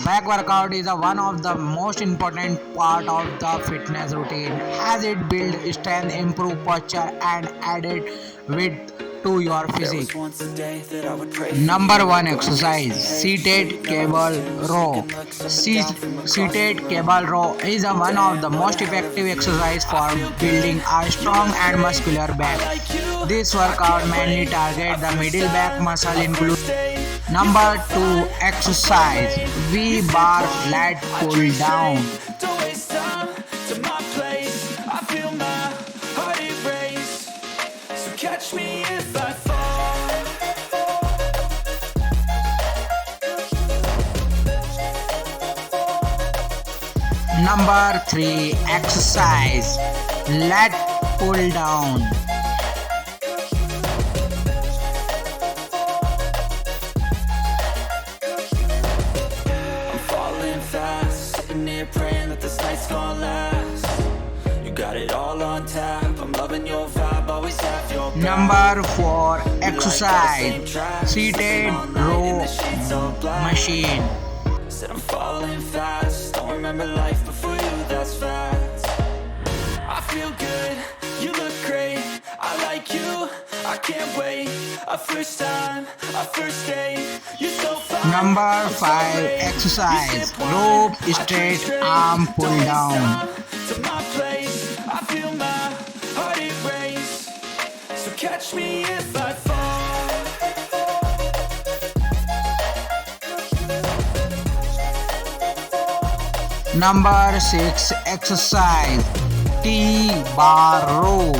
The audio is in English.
Back workout is one of the most important part of the fitness routine as it builds strength, improve posture and added width to your physique. Number 1 exercise seated cable row. Seated cable row is one of the most effective exercise for building a strong and muscular back. This workout mainly target the middle back muscle include Number 2 exercise V bar lat pull down. Catch me if I fall. Number 3 exercise lat pull down. I'm falling fast, sitting here praying that this night's gonna last. You got it all on tap, I'm loving your vibe, always have your back. Number 4 exercise seated row machine. Said I'm falling fast, don't remember life before you, that's facts. I feel good, you look great, I like you, I can't wait. A first time, a first date, you're so fine. Number 5 exercise rope straight arm pull down. To my place, I feel my heart erase. So catch me if I fall. Number 6 exercise T bar row.